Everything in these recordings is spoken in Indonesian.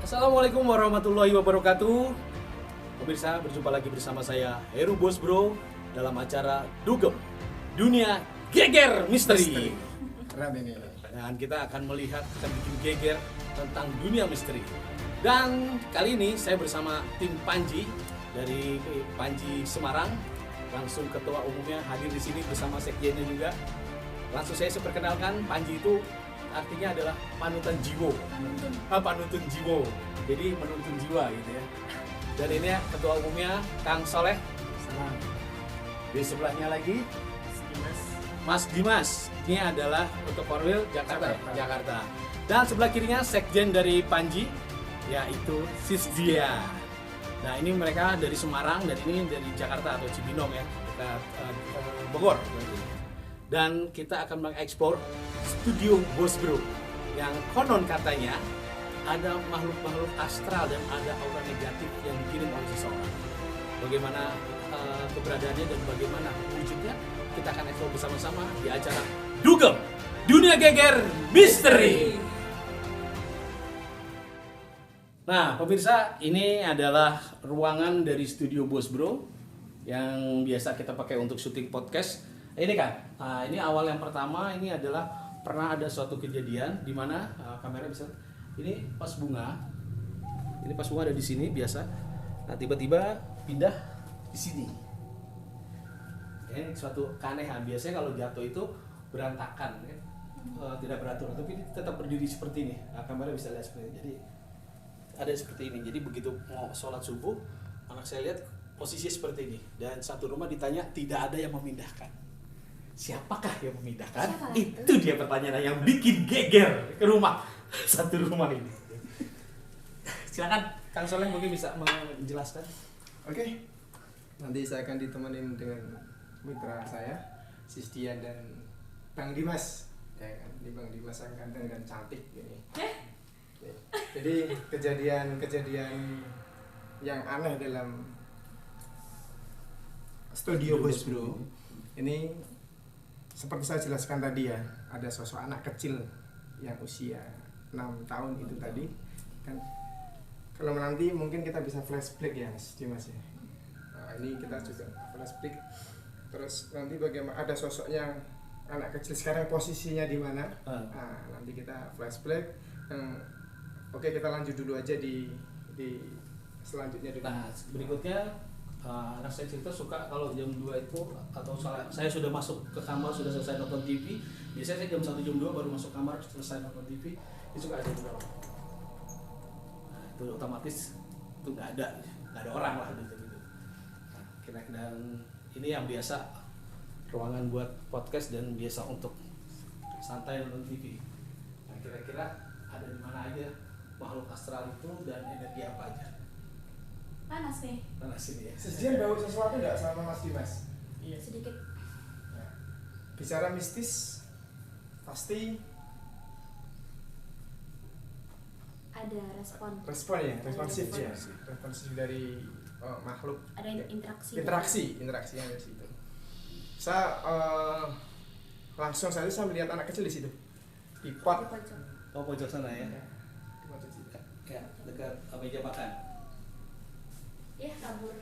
Assalamualaikum warahmatullahi wabarakatuh. Pemirsa, berjumpa lagi bersama saya Heru Bos Bro dalam acara Dugem Dunia Geger Misteri. Keren ini. Dan kita akan bikin geger tentang dunia misteri. Dan kali ini saya bersama tim Panji dari Panji Semarang. Langsung ketua umumnya hadir di sini bersama sekjennya juga. Langsung saya perkenalkan, Panji itu artinya adalah panutan jiwo. Panutan jiwo. Jadi menuntun jiwa gitu ya. Dan ini ketua umumnya Kang Soleh. Salam. Di sebelahnya lagi Mas Dimas. Ini adalah untuk Korwil Jakarta. Dan sebelah kirinya sekjen dari Panji, yaitu Sisdia. Nah, ini mereka dari Semarang dan ini dari Jakarta atau Cibinong ya, dekat Bogor. Dan kita akan mengeksplor studio Bos Bro yang konon katanya ada makhluk-makhluk astral dan ada aura negatif yang dikirim oleh seseorang. Bagaimana keberadaannya dan bagaimana wujudnya, kita akan eksplor bersama-sama di acara Dugem Dunia Geger Misteri. Nah, pemirsa, ini adalah ruangan dari studio Bos Bro yang biasa kita pakai untuk syuting podcast. Ini kan, ini awal yang pertama ini adalah pernah ada suatu kejadian di mana kamera bisa, ini pas bunga ada di sini biasa, nah tiba-tiba pindah di sini. Ini suatu keanehan. Biasanya kalau jatuh itu berantakan, kan? Tidak beratur, tapi ini tetap berdiri seperti ini. Nah, kamera bisa lihat seperti ini. Jadi ada seperti ini. Jadi begitu mau sholat subuh, anak saya lihat posisinya seperti ini. Dan satu rumah ditanya tidak ada yang memindahkan. Siapakah yang memindahkan? Itu dia pertanyaan yang bikin geger ke rumah satu rumah ini. Silakan Kang Soleh mungkin bisa menjelaskan. Oke. Nanti saya akan ditemenin dengan mitra saya, Sisdian dan Bang Dimas. Ya kan, ini Bang Dimas yang ganteng dan cantik ini. Jadi kejadian yang aneh dalam studio Bos Bro ini seperti saya jelaskan tadi ya, ada sosok anak kecil yang usia 6 tahun itu tadi kan. Kalau nanti mungkin kita bisa flashback ya Mas Dimas ya. Nah, ini kita juga flashback. Terus nanti bagaimana ada sosoknya anak kecil sekarang posisinya di mana? Nah, nanti kita flashback. Oke, kita lanjut dulu aja di selanjutnya dulu. Nah, berikutnya anak saya cerita suka kalau jam 2 itu atau saya sudah masuk ke kamar, sudah selesai nonton TV. Biasanya saya jam 1 jam 2 baru masuk kamar selesai nonton TV. Itu suka ada berapa? Nah, itu otomatis itu nggak ada orang lah gitu. Nah, kira-kira dan ini yang biasa ruangan buat podcast dan biasa untuk santai nonton TV. Nah, kira-kira ada di mana aja makhluk astral itu dan energi apa aja? Panas nih. Panas ini ya. Sisdian bawa sesuatu nggak sama Mas Dimas? Iya. Sedikit. Nah, bicara mistis pasti Ada respon. respon ya, responsif ya, responsif dari makhluk. Ada interaksi. Interaksi yang ada di situ. Saya langsung saja saya melihat anak kecil di situ di pot. Di pojok. Oh, pojok sana ya. Di pojok situ. Ya, dekat meja makan. Ya, kabur.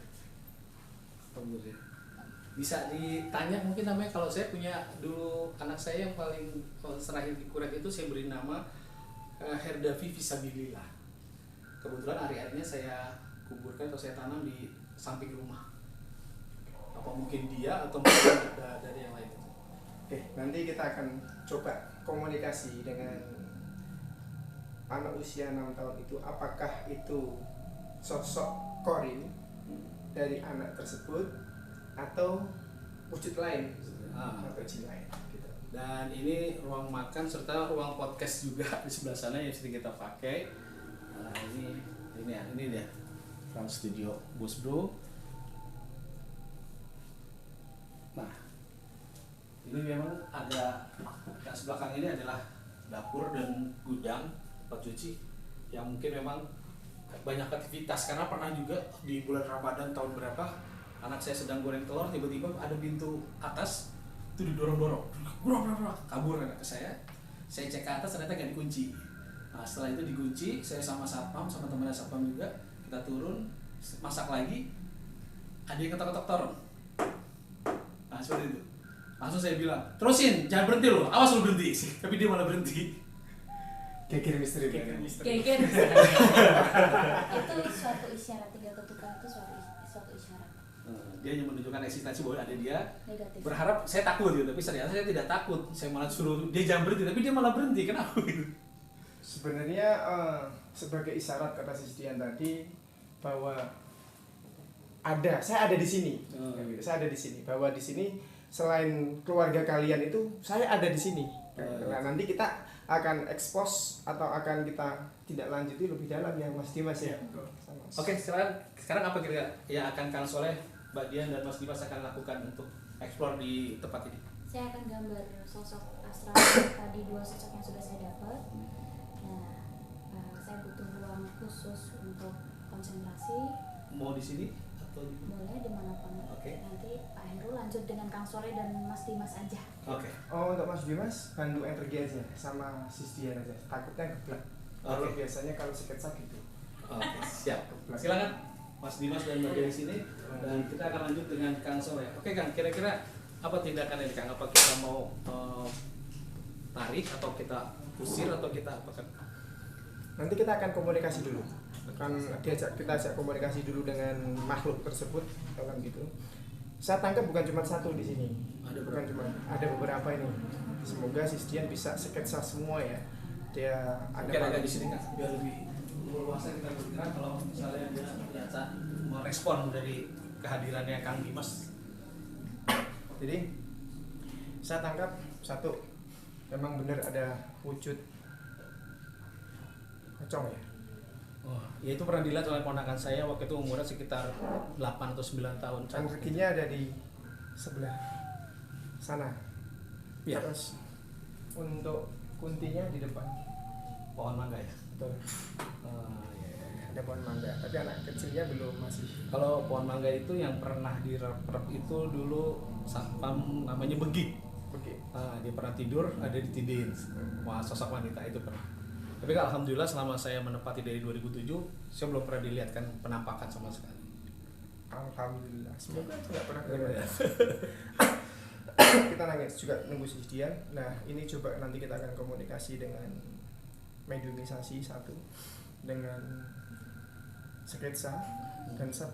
Kabur ya. Bisa ditanya mungkin namanya, kalau saya punya dulu anak saya yang paling terakhir di Kurek itu saya beri nama Herdavi Fisabilillah. Kebetulan hari-harinya saya kuburkan atau saya tanam di samping rumah. Apa mungkin dia atau mungkin dari yang lain? Oke, nanti kita akan coba komunikasi dengan anak usia 6 tahun itu, apakah itu sosok Korin dari anak tersebut atau wujud lain atau jin lain gitu. Dan ini ruang makan serta ruang podcast juga di sebelah sana yang sering kita pakai. Nah, ini dia ruang studio Bos Bro. Nah, ini memang ada di belakang ini adalah dapur dan gudang tempat cuci yang mungkin memang banyak aktivitas, karena pernah juga di bulan Ramadan tahun berapa anak saya sedang goreng telur, tiba-tiba ada pintu atas itu didorong-dorong, kabur anak saya cek ke atas ternyata gak dikunci. Nah setelah itu dikunci, saya sama satpam, sama temannya satpam juga, kita turun, masak lagi, ada yang ketok-ketok torong. Nah seperti itu. Langsung saya bilang, terusin, jangan berhenti loh, awas lo berhenti. Tapi dia malah berhenti. Geger misteri. Geger. Itu suatu isyarat, tinggal ketukan itu suatu isyarat Dia hanya menunjukkan eksistensi bahwa ada dia. negatif. Berharap saya takut gitu, tapi ternyata saya tidak takut. Saya malah suruh dia jangan berhenti, tapi dia malah berhenti. Kenapa gitu? Sebenarnya sebagai isyarat kata Sisdian tadi bahwa saya ada di sini. Saya ada di sini. Bahwa di sini selain keluarga kalian itu saya ada di sini. Nah, nanti kita akan expose atau akan kita tidak lanjuti lebih dalam ya Mas Dimas ya. Oke, sekarang apa kira-kira yang akan Kang Soleh, Mbak Dian dan Mas Dimas akan lakukan untuk explore di tempat ini? Saya akan gambar sosok astral tadi, 2 sosok yang sudah saya dapat. Nah, saya butuh ruang khusus untuk konsentrasi. Mau di sini atau di mana? Boleh dimanapun. Oke. Nanti Pak Heru lanjut dengan Kang Soleh dan Mas Dimas aja. Oke. Untuk Mas Dimas bantu energi aja sama Sisdian aja. Takutnya geblek. Kalau Oke. biasanya kalau sketsa gitu. Oke, siap. Silakan Mas Dimas dan Mbak Dian di sini dan kita akan lanjut dengan Kang Soleh. Oke Kang, kira-kira apa tindakan ini Kang? Apa kita mau tarik atau kita usir atau kita apa kan? Nanti kita akan komunikasi dulu. Kita ajak komunikasi dulu dengan makhluk tersebut kalau gitu. Saya tangkap bukan cuma satu di sini. Ada beberapa ini. Semoga Sisdian bisa sketsa semua ya. Dia ada Mungkin agak di sini Kang, biar lebih luasnya kita bergerak kalau misalnya dia ternyata merespon dari kehadirannya Kang Dimas. Jadi saya tangkap satu, memang benar ada wujud pocong ya. Oh, ya itu pernah dilihat oleh ponakan saya waktu itu umurnya sekitar 8 atau 9 tahun. Rezekinya ada di sebelah sana. Ya. Terus untuk kuntinya di depan. Pohon mangga ya. Betul. Ya. Ada pohon mangga, tapi anak kecilnya belum masih. Kalau pohon mangga itu yang pernah direp itu dulu satpam namanya Begi. Oke. Dia pernah tidur ada di Tidin. Wah, sosok wanita itu pernah. Tapi alhamdulillah selama saya menempati dari 2007, saya belum pernah dilihatkan penampakan sama sekali. Alhamdulillah. Semoga tidak pernah Ya. Kita nangis juga nunggu Sisdian. Nah, ini coba nanti kita akan komunikasi dengan mediumisasi satu, dengan sketsa, dan saya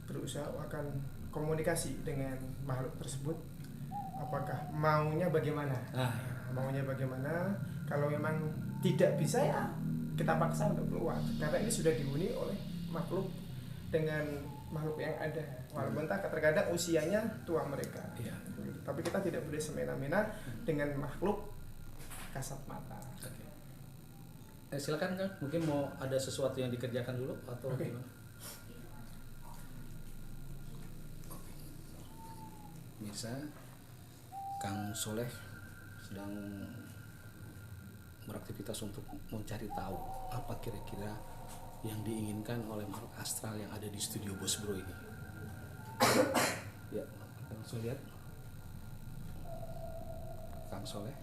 berusaha akan komunikasi dengan makhluk tersebut. Apakah maunya bagaimana? Maunya bagaimana? Kalau memang tidak bisa ya kita paksa untuk keluar, karena ini sudah dihuni oleh makhluk dengan makhluk yang ada, walaupun terkadang usianya tua mereka. Iya. Tapi kita tidak boleh semena-mena dengan makhluk kasat mata. Oke. Silakan Kang, mungkin mau ada sesuatu yang dikerjakan dulu atau Oke. gimana? Mirsa, Kang Soleh sedang beraktivitas untuk mencari tahu apa kira-kira yang diinginkan oleh makhluk astral yang ada di studio Bos Bro ini. Ya, kita langsung lihat. Kang Soleh.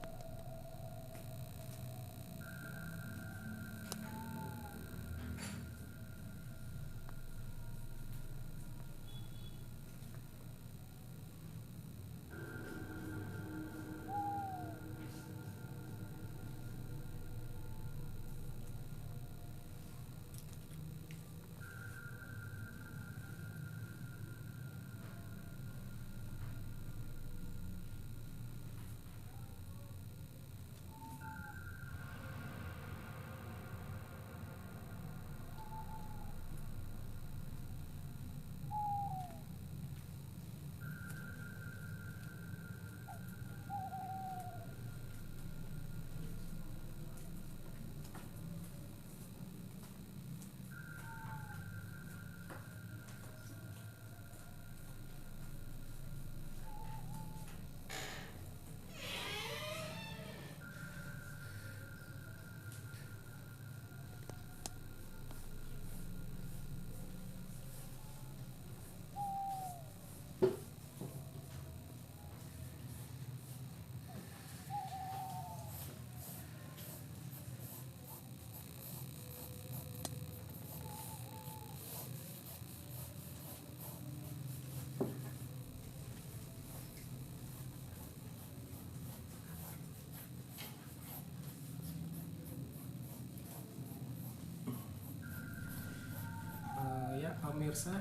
pemirsa,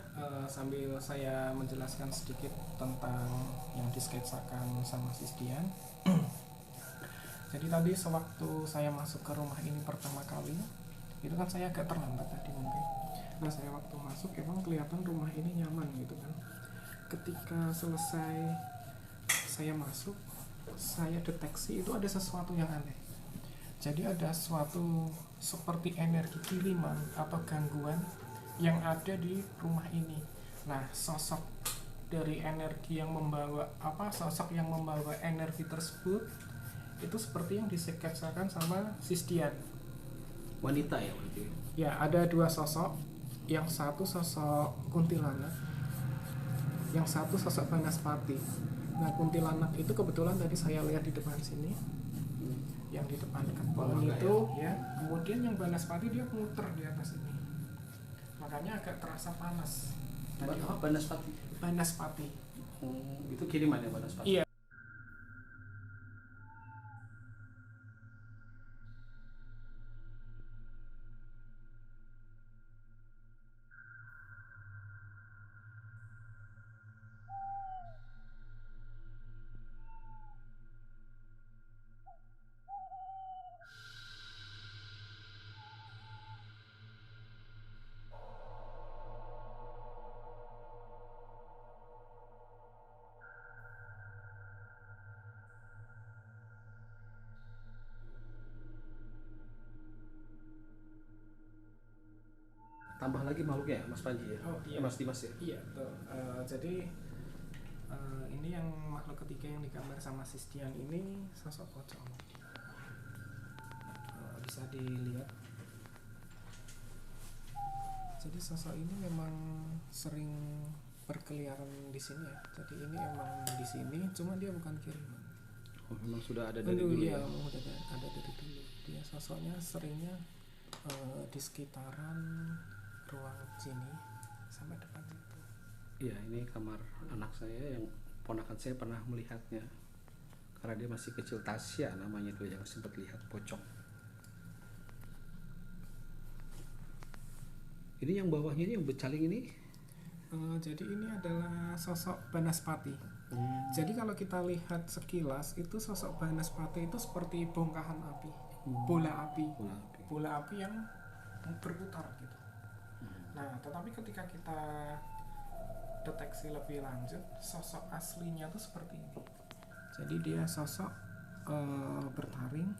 sambil saya menjelaskan sedikit tentang yang disketsakan sama Sis Dian. Jadi tadi sewaktu saya masuk ke rumah ini pertama kali, itu kan saya agak terlambat tadi mungkin. Nah, saya waktu masuk emang kelihatan rumah ini nyaman gitu kan. Ketika selesai saya masuk, saya deteksi itu ada sesuatu yang aneh. Jadi ada suatu seperti energi kiriman atau gangguan yang ada di rumah ini. Nah, sosok dari energi yang membawa sosok yang membawa energi tersebut itu seperti yang disketsakan sama Sis Dian. Wanita ya berarti. Ya, ada dua sosok. Yang satu sosok kuntilanak, yang satu sosok Banaspati. Nah, kuntilanak itu kebetulan tadi saya lihat di depan sini, yang di depan pohon itu ya. Kemudian yang Banaspati dia muter di atas ini, makanya agak terasa panas. Banaspati. Banaspati. Itu kiriman ya Banaspati. Iya. Tambah lagi makhluknya ya Mas Panji ya. Oh, iya. Mas Dimas ya. Iya, betul. Jadi ini yang makhluk ketiga yang digambar sama Sis Dian ini sosok pocong. Bisa dilihat. Jadi sosok ini memang sering berkeliaran di sini ya. Jadi ini emang di sini, cuma dia bukan kiriman. Oh, memang sudah ada dari dulu Iya, ya. memang ada dari dulu. Dia sosoknya seringnya di sekitaran ruang sini sampai depan situ. Iya, ini kamar anak saya yang ponakan saya pernah melihatnya. Karena dia masih kecil, Tasya namanya tuh yang sempat lihat pocong. Ini yang bawahnya ini yang becaling ini. Jadi ini adalah sosok Banaspati. Jadi kalau kita lihat sekilas itu sosok Banaspati itu seperti bongkahan api, bola api yang berputar gitu. Nah, tetapi ketika kita deteksi lebih lanjut, sosok aslinya tuh seperti ini. Jadi dia sosok bertaring,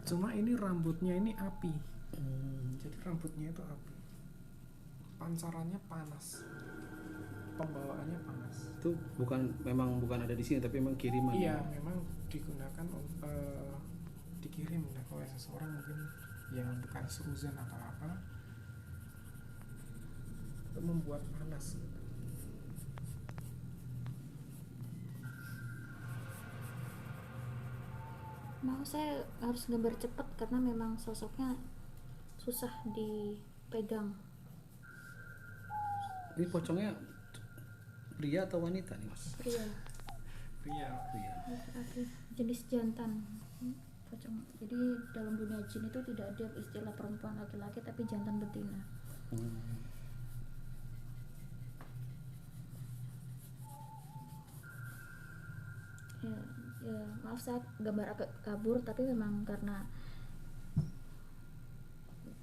cuma ini rambutnya ini api. Jadi rambutnya itu api, pancarannya panas, pembawaannya panas. Itu memang bukan ada di sini tapi memang kiriman. Iya, ya? memang digunakan dikirim oleh seseorang mungkin yang bukan seuzon atau apa, untuk membuat panas gitu. Mau saya harus gambar cepat karena memang sosoknya susah dipegang. Ini pocongnya pria atau wanita nih Mas? Pria, Pria. laki-laki, jenis jantan. Pocong. Jadi dalam dunia jin itu tidak ada istilah perempuan laki-laki tapi jantan betina. Ya, maaf saya gambar agak kabur tapi memang karena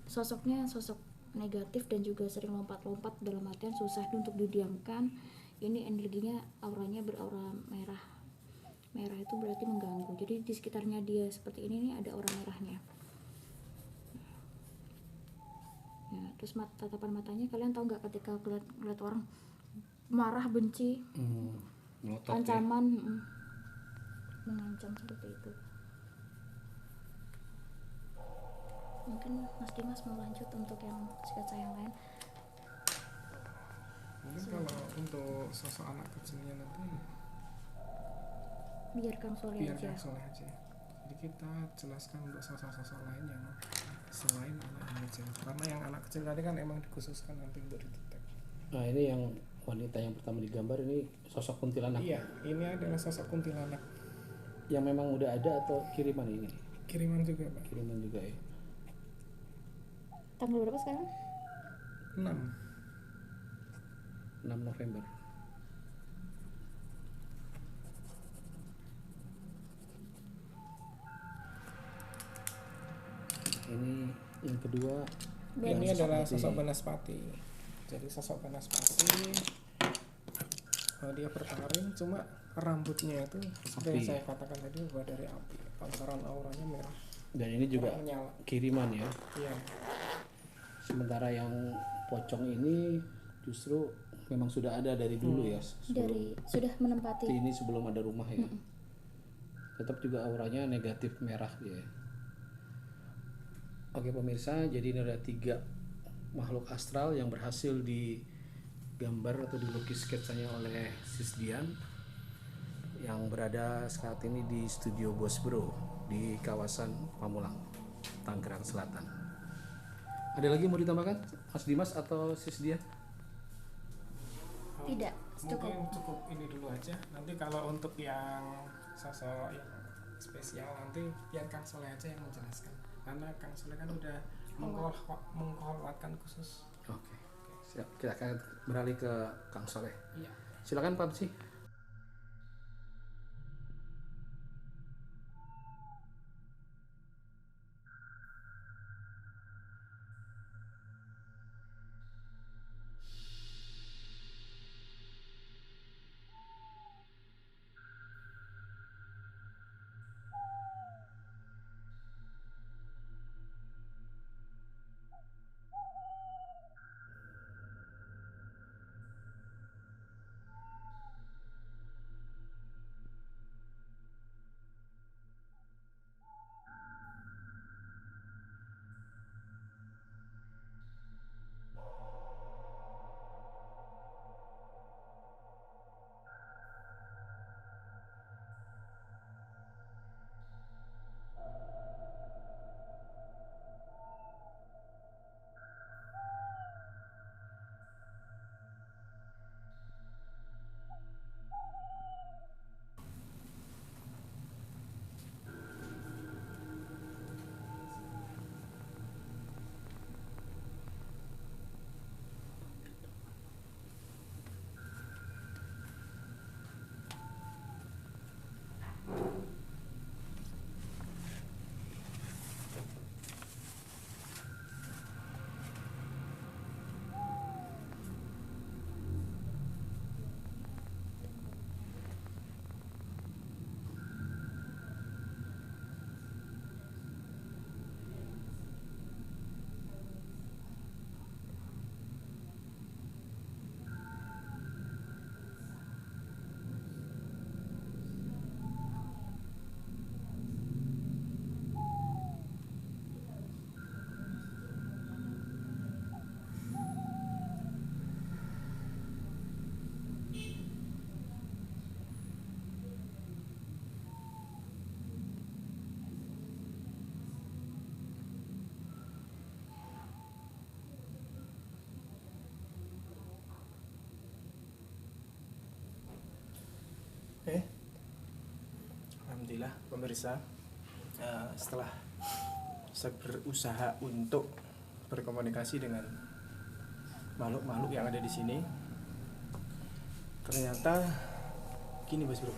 sosoknya sosok negatif dan juga sering lompat-lompat, dalam artian susah untuk didiamkan. Ini energinya, auranya beraura merah. Merah itu berarti mengganggu. Jadi di sekitarnya dia seperti ini nih ada aura merahnya. Ya, terus tatapan matanya, kalian tahu nggak ketika ngeliat orang marah, benci, Ngotot ancaman, mengancam seperti itu. Mungkin Mas Dimas mau lanjut untuk yang sketsa yang lain. Mungkin kalau untuk sosok anak kecilnya nanti Biarkan Soleh biar aja. yang soleh aja. Jadi kita jelaskan untuk sosok-sosok lain yang selain anak kecil. Karena yang anak kecil tadi kan emang dikhususkan nanti untuk didetek. Nah, ini yang wanita yang pertama digambar ini sosok kuntilanak. Iya, ini adalah sosok kuntilanak. Yang memang udah ada atau kiriman ini? Kiriman juga, Pak. Kiriman juga ya. Tanggal berapa sekarang? 6. 6 November. Ini yang kedua. Ini Banaspati. adalah sosok Banaspati. Jadi sosok Banaspati dia bertaring, cuma rambutnya itu seperti yang saya katakan tadi bahwa dari api, pancaran auranya merah. Dan ini juga menyala. kiriman ya. Iya. Sementara yang pocong ini justru memang sudah ada dari dulu ya. Dari sudah menempati. Ini sebelum ada rumah ya. Tetap juga auranya negatif merah dia. Oke pemirsa, jadi ini ada 3 makhluk astral yang berhasil digambar atau dilukis sketsanya oleh Sis Dian yang berada saat ini di studio Bos Bro di kawasan Pamulang, Tangerang Selatan. Ada lagi mau ditambahkan Mas Dimas atau Sis Dian? Tidak, Mungkin cukup ini dulu aja. Nanti kalau untuk yang sosok yang spesial nanti biar Kang Soleh aja yang menjelaskan. Karena Kang Soleh kan udah mengkolwatkan khusus. Oke. Siap. Kita akan beralih ke Kang Soleh. Iya. Silakan Pak Besi. Alhamdulillah pemirsa, setelah saya berusaha untuk berkomunikasi dengan makhluk-makhluk yang ada di sini, ternyata gini Bos Bro.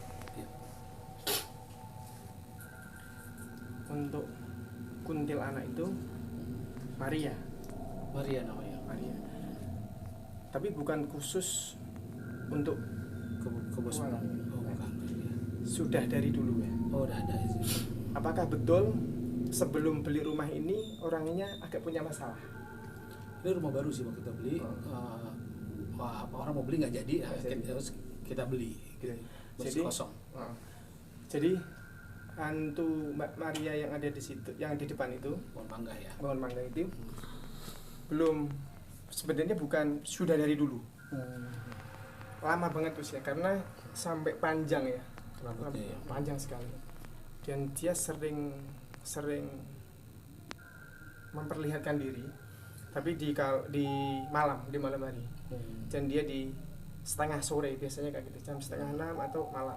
Untuk kuntilanak itu Maria namanya. Maria. Tapi bukan khusus untuk Ke Bos Bro. Oh, bukan. sudah dari dulu ya. Oh, udah ada sih. Apakah betul sebelum beli rumah ini orangnya agak punya masalah? Ini rumah baru sih waktu kita beli. Wah, orang mau beli nggak jadi, terus kita beli. Gitu. Jadi Kosong. Jadi hantu Mbak Maria yang ada di situ, yang di depan itu, Pohon mangga ya. pohon mangga itu, belum, sebenarnya bukan sudah dari dulu. Lama banget usia, karena sampai panjang ya, Rambutnya ya. panjang sekali. Dan dia sering memperlihatkan diri, tapi di malam hari. Dan dia di setengah sore biasanya kayak gitu, jam setengah 6 atau malam.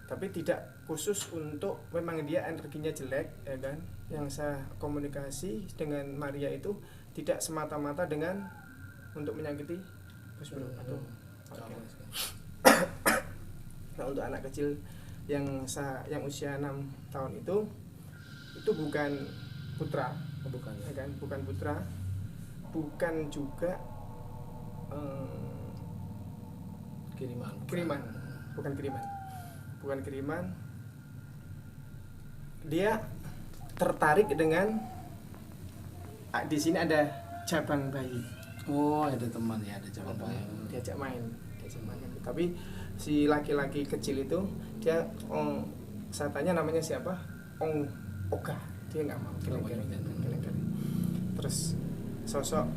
Tapi tidak khusus untuk memang dia energinya jelek ya kan. Yang saya komunikasi dengan Maria itu tidak semata-mata dengan untuk menyakiti Bos Bro. Aduh. Oke. Oke. Nah, untuk anak kecil yang usia 6 tahun itu bukan putra, Oh, bukan ya. ya kan? Bukan putra, bukan juga Kiriman. kiriman, bukan kiriman. Dia tertarik dengan di sini ada cabang bayi. Oh, ada teman ya, ada cabang bayi. Diajak main. Tapi si laki-laki kecil itu dia saya tanya namanya siapa, Oga, dia nggak mau. Geleng-geleng. Terus sosok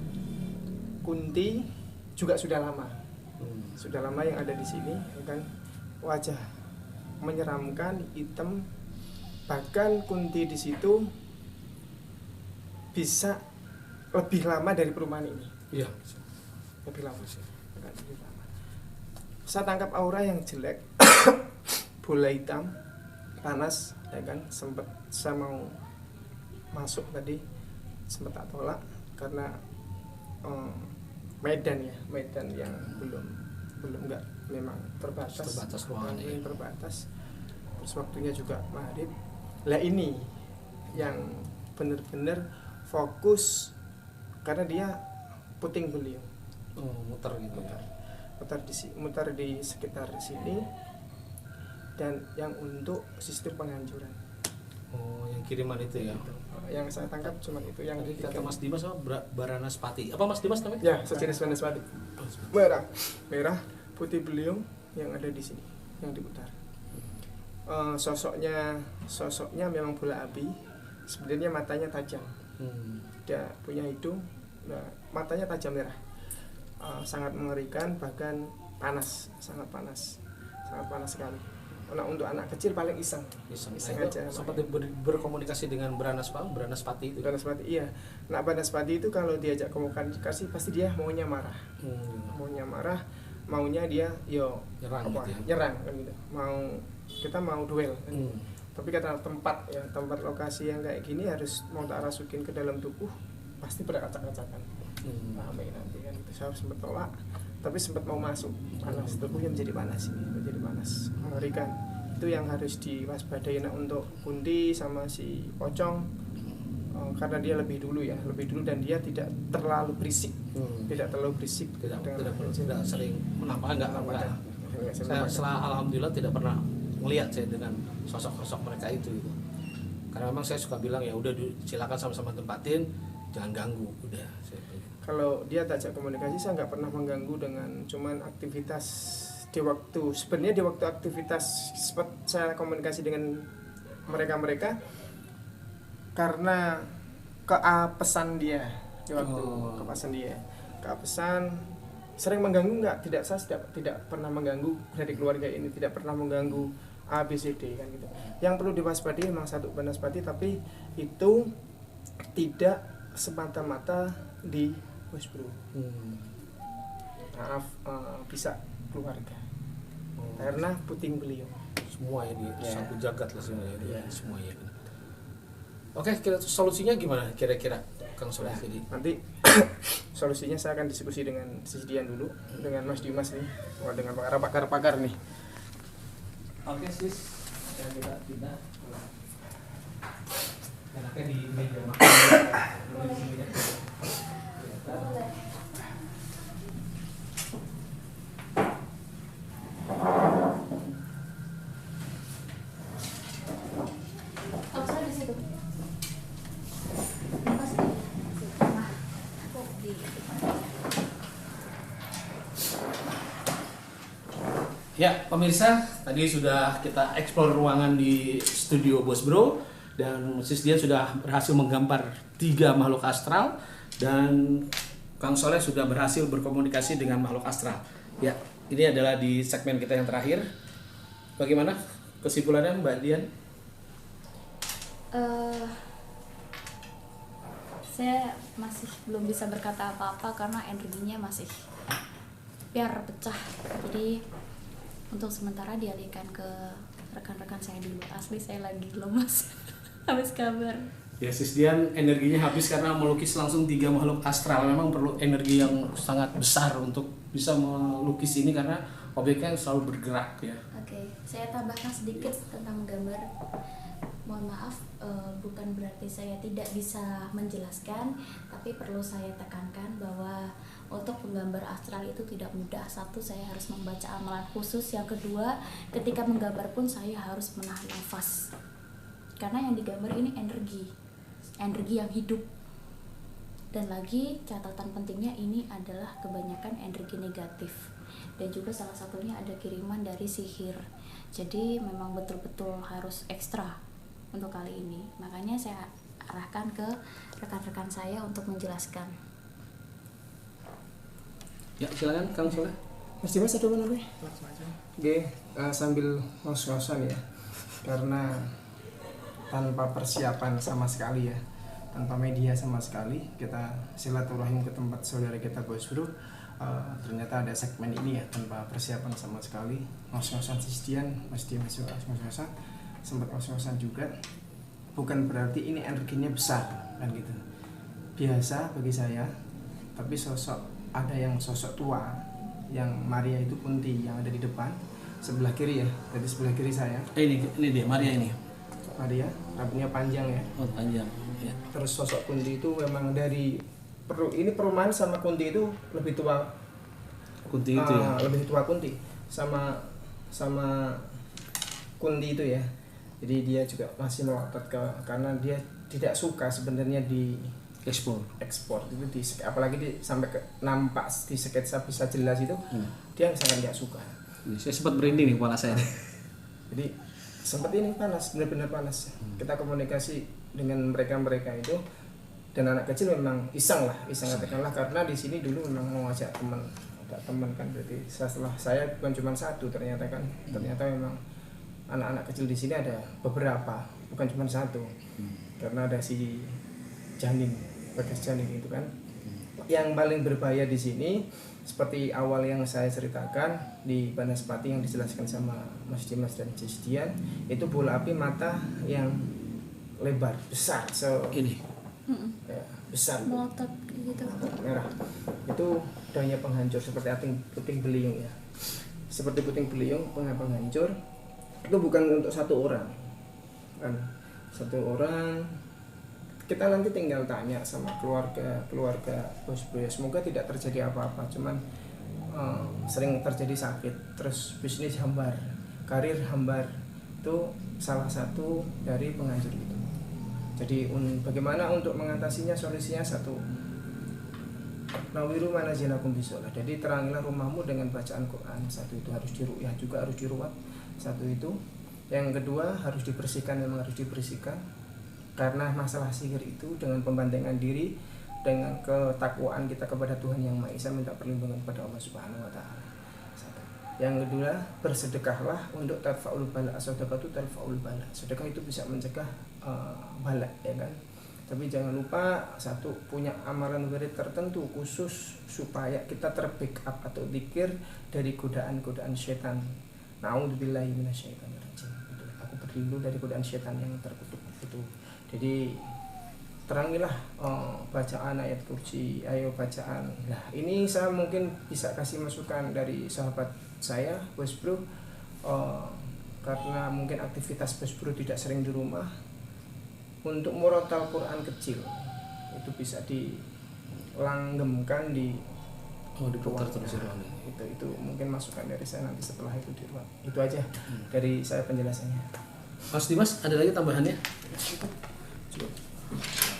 Kunti juga sudah lama yang ada di sini, ya kan, wajah menyeramkan, hitam, bahkan Kunti di situ bisa lebih lama dari perumahan ini. Iya. Lebih lama. Saya tangkap aura yang jelek, bola hitam, panas, ya kan. Sempat saya mau masuk tadi, sempat tak tolak karena medan yang belum enggak, memang terbatas ruangannya ya. terbatas. Terus waktunya juga maghrib. Lah ini yang benar-benar fokus karena dia puting beliung. Muter gitu ya. Mutar di sekitar sini, dan yang untuk sistem penghancuran. Oh, yang kiriman itu ya. Yang saya tangkap cuma itu yang Tadi kata Mas Dimas apa Baranaspati. Apa Mas Dimas namanya? ya, sejenis Banaspati. Merah putih beliung yang ada di sini yang diputar. Sosoknya memang bola api. Sebenarnya matanya tajam. Dia punya hidung, nah, matanya tajam merah. Sangat mengerikan, bahkan sangat panas sekali. Nah, untuk anak kecil paling iseng aja. Sempat berkomunikasi dengan Baranaspati itu. Banaspati, iya. Nah, Banaspati itu kalau diajak komunikasi pasti dia maunya marah. Maunya dia Nyerang gitu ya. nyerang kan gitu. Kita mau duel kan. Tapi kata tempat lokasi yang kayak gini harus mau tak rasukin ke dalam tubuh, pasti beracak-acakan. Ramai nanti kan gitu. Saya sempat tolak, tapi sempat mau masuk, panas, tubuhnya menjadi panas, mengerikan. Itu yang harus diwaspadai. Nah, untuk Kunti sama si Pocong, karena dia lebih dulu dan dia tidak terlalu berisik, tidak sering menampakkan enggak. Saya alhamdulillah tidak pernah melihat saya dengan sosok-sosok mereka itu gitu. Karena memang saya suka bilang ya udah silakan sama-sama tempatin, jangan ganggu, udah. Kalau dia tajak komunikasi, saya nggak pernah mengganggu dengan cuman aktivitas di waktu aktivitas saya komunikasi dengan mereka karena keapesan dia di waktu keapesan sering mengganggu. Saya tidak pernah mengganggu dari keluarga ini, tidak pernah mengganggu ABCD kan gitu. Yang perlu diwaspadai memang satu Banaspati, tapi itu tidak semata-mata di Bos Bro. Maaf, bisa keluarga. Karena puting beliung. Semua ini satu jagat lah semuanya. Semuanya. Oke, solusinya gimana kira-kira Kang Soleh ini? Nanti solusinya saya akan diskusi dengan Sisdian dulu, dengan Mas Dimas nih, dengan pakar-pakar nih. Oke sis, kita pindah. Enaknya di meja makan. Ya, pemirsa, tadi sudah kita eksplor ruangan di studio Bos Bro, dan Sisdian sudah berhasil menggambar 3 makhluk astral, dan Kang Soleh sudah berhasil berkomunikasi dengan makhluk astral. Ya, ini adalah di segmen kita yang terakhir. Bagaimana kesimpulannya Mbak Dian? Saya masih belum bisa berkata apa-apa karena energinya masih biar pecah. Jadi untuk sementara dialihkan ke rekan-rekan saya dulu. Asli saya lagi lemas habis kabar. Ya, Sisdian energinya habis karena melukis langsung 3 makhluk astral. Memang perlu energi yang sangat besar untuk bisa melukis ini karena objeknya selalu bergerak ya. Oke, saya tambahkan sedikit tentang gambar. Mohon maaf, bukan berarti saya tidak bisa menjelaskan, tapi perlu saya tekankan bahwa untuk menggambar astral itu tidak mudah. Satu, saya harus membaca amalan khusus. Yang kedua, ketika menggambar pun saya harus menahan nafas. Karena yang digambar ini energi yang hidup. Dan lagi catatan pentingnya ini adalah kebanyakan energi negatif. Dan juga salah satunya ada kiriman dari sihir. Jadi memang betul-betul harus ekstra untuk kali ini. Makanya saya arahkan ke rekan-rekan saya untuk menjelaskan. Ya, silakan Kang Soleh. Mas Dimas ada mana nih? Oke, sambil ngos-ngosan ya. Karena tanpa persiapan sama sekali ya, tanpa media sama sekali, kita silaturahim ke tempat saudara kita Bos Bro. Ternyata ada segmen ini ya, tanpa persiapan sama sekali. Ngos-ngosan Sistian, Mas Dimas juga ngos-ngosan, sempat ngos-ngosan juga. Bukan berarti ini energinya besar kan gitu. Biasa bagi saya, tapi ada yang sosok tua, yang Maria itu Kunti yang ada di depan, sebelah kiri ya, tadi sebelah kiri saya. Ini dia Maria ini. Maria, rambutnya panjang ya. Oh, panjang. Ya. Terus sosok Kunti itu memang dari ini perumahan sama Kunti itu lebih tua. Kunti itu ya. Lebih tua Kunti sama Kunti itu ya. Jadi dia juga masih melotot karena dia tidak suka sebenarnya di ekspor itu apalagi sampai nampak di sketsa bisa jelas itu, dia sangat tidak suka. Saya sempat merinding nih kepala saya. Jadi sempat ini panas, benar-benar panas. Kita komunikasi dengan mereka itu, dan anak kecil memang iseng katakanlah, karena di sini dulu memang mau ngajak teman kan, berarti setelah saya bukan cuma satu, ternyata memang anak-anak kecil di sini ada beberapa, bukan cuma satu, karena ada si Bagas Janin itu kan. Yang paling berbahaya di sini seperti awal yang saya ceritakan di Banaspati yang dijelaskan sama Mas Dimas dan Cisdian, itu bola api mata yang lebar besar ini ya, besar Melotot gitu. merah, itu daya penghancur seperti puting beliung ya, seperti puting beliung penghancur. Itu bukan untuk satu orang kan, kita nanti tinggal tanya sama keluarga Bos Bro ya, semoga tidak terjadi apa-apa, cuman sering terjadi sakit, terus bisnis hambar, karir hambar, itu salah satu dari penghancur itu. Jadi bagaimana untuk mengatasinya, solusinya satu, nawiru manazinakum bisolah, jadi terangilah rumahmu dengan bacaan Quran. Satu itu harus diruqyah juga, harus diruat, satu itu. Yang kedua harus dibersihkan, memang harus dibersihkan. Karena masalah sihir itu dengan pembantengan diri, dengan ketakwaan kita kepada Tuhan Yang Maha Esa, minta perlindungan kepada Allah Subhanahu wa taala. Yang kedua, bersedekahlah untuk tarfaul bala. Sedekah itu tarfaul bala. Sedekah itu bisa mencegah bala ya kan. Tapi jangan lupa satu, punya amalan wirid tertentu khusus supaya kita terbackup atau dzikir dari godaan-godaan setan. Na'udzubillahi minasyaitonirrajim. Aku berlindung dari godaan setan yang terkutuk itu. Jadi terangilah bacaan ayat kursi, ayo bacaan. Nah ini saya mungkin bisa kasih masukan dari sahabat saya Bos Bro, karena mungkin aktivitas Bos Bro tidak sering di rumah, untuk murotal Quran kecil itu bisa dilanggemkan di diputar terus ruang. Itu mungkin masukan dari saya, nanti setelah itu di ruang. Itu aja dari saya penjelasannya. Mas Dimas, ada lagi tambahannya?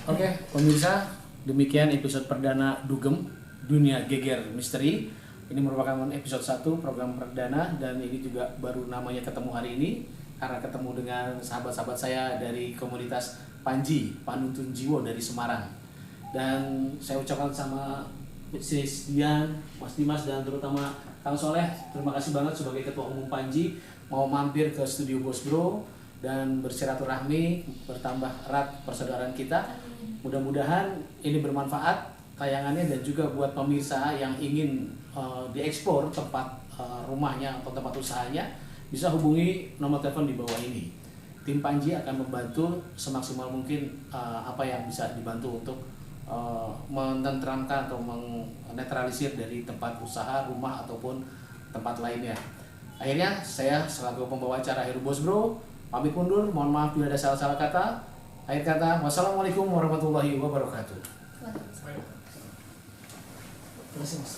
Oke, pemirsa, demikian episode perdana Dugem Dunia Geger Misteri. Ini merupakan episode 1 program perdana, dan ini juga baru namanya ketemu hari ini karena ketemu dengan sahabat-sahabat saya dari komunitas Panji, Panuntun Jiwa dari Semarang. Dan saya ucapkan sama Sis Dian, Mas Dimas, dan terutama Kang Soleh, terima kasih banget sebagai Ketua Umum Panji mau mampir ke studio Bos Bro dan bersilaturahmi, bertambah erat persaudaraan kita. Mudah-mudahan ini bermanfaat tayangannya, dan juga buat pemirsa yang ingin diekspor tempat rumahnya atau tempat usahanya, bisa hubungi nomor telepon di bawah ini. Tim Panji akan membantu semaksimal mungkin apa yang bisa dibantu untuk menenteramkan atau menetralisir dari tempat usaha, rumah ataupun tempat lainnya. Akhirnya saya selaku pembawa acara Heru Bos Bro pamit mundur, mohon maaf bila ada salah-salah kata. Akhir kata, wassalamualaikum warahmatullahi wabarakatuh. Waalaikumsalam. Terima kasih, Mas.